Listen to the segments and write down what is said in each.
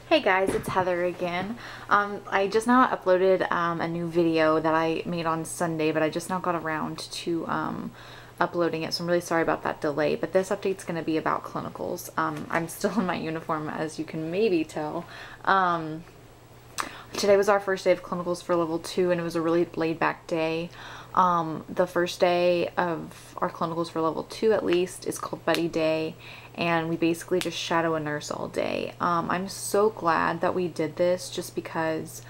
Hey guys, it's Heather again. I just now uploaded a new video that I made on Sunday, but I just now got around to uploading it, so I'm really sorry about that delay. But this update's going to be about clinicals. I'm still in my uniform, as you can maybe tell. Today was our first day of clinicals for level 2, and it was a really laid-back day. The first day of our clinicals for level 2, at least, is called Buddy Day, and we basically just shadow a nurse all day. I'm so glad that we did this, just because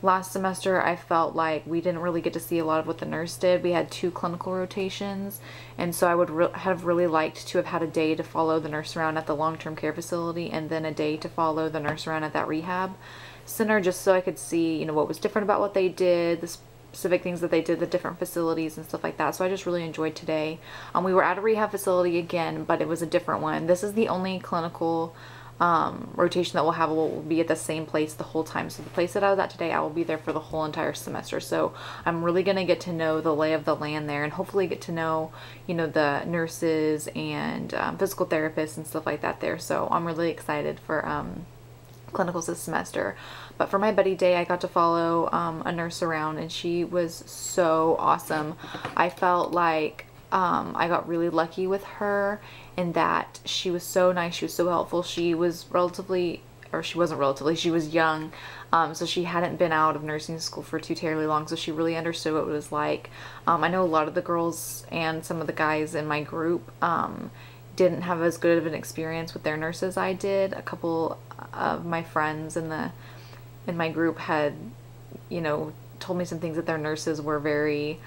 last semester I felt like we didn't really get to see a lot of what the nurse did. We had 2 clinical rotations, and so I would have really liked to have had a day to follow the nurse around at the long-term care facility, and then a day to follow the nurse around at that rehab center, just so I could see, what was different about what they did, the specific things that they did, the different facilities and stuff like that. So I just really enjoyed today. We were at a rehab facility again, but it was a different one. This is the only clinical rotation that we'll have. Will be at the same place the whole time. So the place that I was at today, I will be there for the whole entire semester. So I'm really going to get to know the lay of the land there, and hopefully get to know, the nurses and physical therapists and stuff like that there. So I'm really excited for clinicals this semester. But for my buddy day, I got to follow a nurse around, and she was so awesome. I felt like I got really lucky with her in that she was so nice, she was so helpful. She was relatively, or she wasn't relatively, she was young, so she hadn't been out of nursing school for too terribly long, so she really understood what it was like. I know a lot of the girls and some of the guys in my group didn't have as good of an experience with their nurses as I did. A couple of my friends in my group had, told me some things that their nurses were very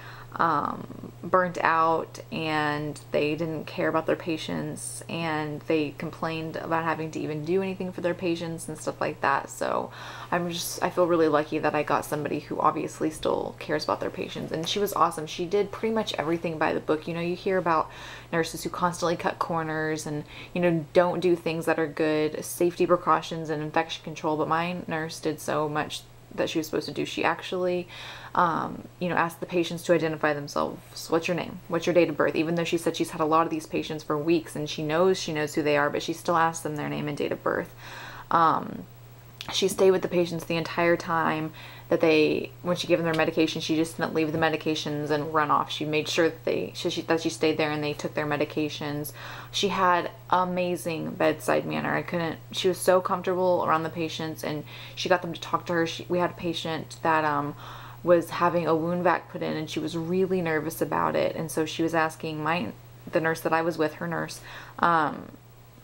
burnt out, and they didn't care about their patients, and they complained about having to even do anything for their patients and stuff like that. So I feel really lucky that I got somebody who obviously still cares about their patients, and she was awesome. She did pretty much everything by the book. You hear about nurses who constantly cut corners and don't do things that are good safety precautions and infection control, but my nurse did so much that she was supposed to do. She actually asked the patients to identify themselves. What's your name? What's your date of birth? Even though she said she's had a lot of these patients for weeks and she knows who they are, but she still asks them their name and date of birth. She stayed with the patients the entire time that when she gave them their medication, she just didn't leave the medications and run off. She made sure that she stayed there and they took their medications. She had amazing bedside manner. She was so comfortable around the patients, and she got them to talk to her. We had a patient that was having a wound vac put in, and she was really nervous about it, and so she was asking the nurse that I was with, her nurse,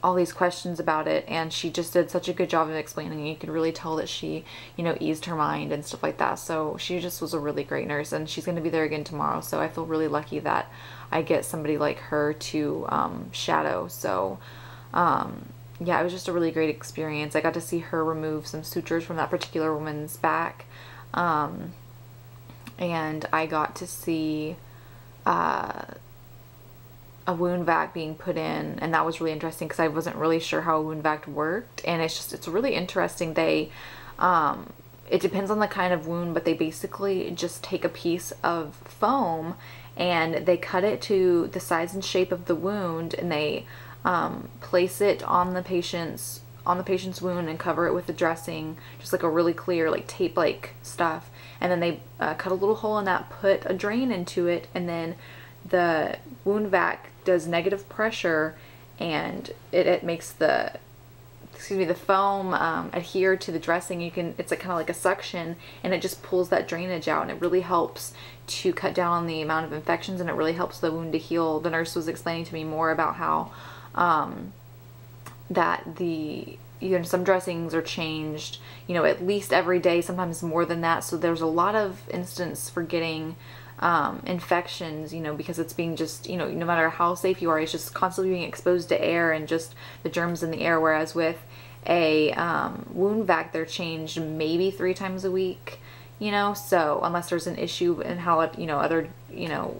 all these questions about it, and she just did such a good job of explaining it. You could really tell that she, eased her mind and stuff like that. So she just was a really great nurse, and she's going to be there again tomorrow. So I feel really lucky that I get somebody like her to shadow. So yeah, it was just a really great experience. I got to see her remove some sutures from that particular woman's back, and I got to see a wound vac being put in, and that was really interesting because I wasn't really sure how a wound vac worked, and it's really interesting. They it depends on the kind of wound, but they basically just take a piece of foam and they cut it to the size and shape of the wound, and they place it on the patient's wound and cover it with the dressing, just like a really clear, like tape like stuff, and then they cut a little hole in that, put a drain into it, and then the wound vac does negative pressure, and it makes the foam adhere to the dressing. It's kind of like a suction, and it just pulls that drainage out, and it really helps to cut down on the amount of infections, and it really helps the wound to heal. The nurse was explaining to me more about how that some dressings are changed, at least every day, sometimes more than that. So there's a lot of instance for getting infections, because it's being just, no matter how safe you are, it's just constantly being exposed to air and just the germs in the air. Whereas with a wound vac, they're changed maybe 3 times a week, so unless there's an issue in how other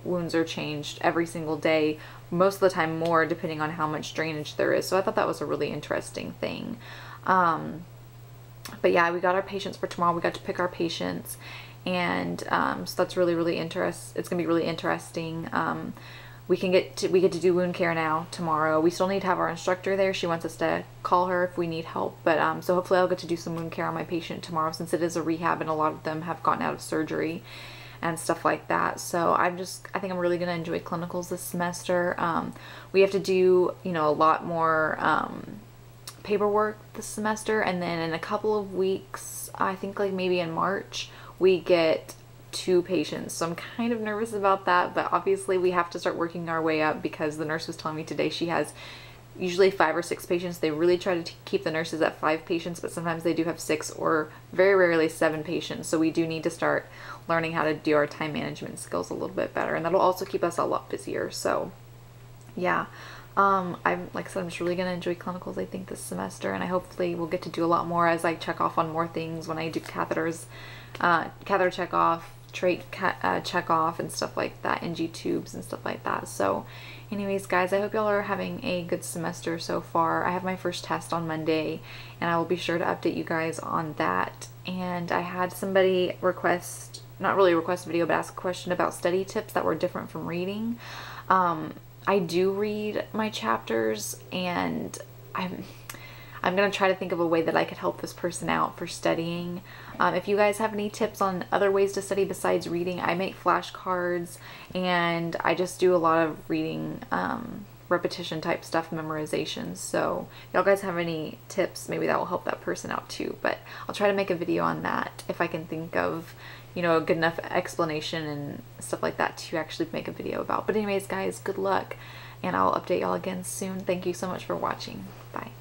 wounds are changed every single day, most of the time more, depending on how much drainage there is. So I thought that was a really interesting thing. But yeah, we got our patients for tomorrow. We got to pick our patients, and so that's really interesting. It's gonna be really interesting. we get to do wound care now tomorrow. We still need to have our instructor there. She wants us to call her if we need help, but so hopefully I'll get to do some wound care on my patient tomorrow, since it is a rehab and a lot of them have gotten out of surgery and stuff like that. So I think I'm really gonna enjoy clinicals this semester. We have to do, you know, a lot more paperwork this semester, and then in a couple of weeks, I think like maybe in March, we get 2 patients. So I'm kind of nervous about that, but obviously we have to start working our way up, because the nurse was telling me today she has usually 5 or 6 patients. They really try to keep the nurses at 5 patients, but sometimes they do have 6 or very rarely 7 patients. So we do need to start learning how to do our time management skills a little bit better, and that'll also keep us a lot busier. So yeah, like I said, I'm just really gonna enjoy clinicals, I think, this semester, and I hopefully will get to do a lot more as I check off on more things when I do catheters, catheter check off, trach check off and stuff like that, NG tubes and stuff like that. So anyways, guys, I hope y'all are having a good semester so far. I have my first test on Monday, and I will be sure to update you guys on that. And I had somebody request, not really request a video, but ask a question about study tips that were different from reading. I do read my chapters, and I'm gonna try to think of a way that I could help this person out for studying. If you guys have any tips on other ways to study besides reading, I make flashcards, and I just do a lot of reading, repetition type stuff, memorizations. So if y'all guys have any tips, maybe that will help that person out too. But I'll try to make a video on that if I can think of, you know, a good enough explanation and stuff like that to actually make a video about. But anyways, guys, good luck, and I'll update y'all again soon. Thank you so much for watching. Bye.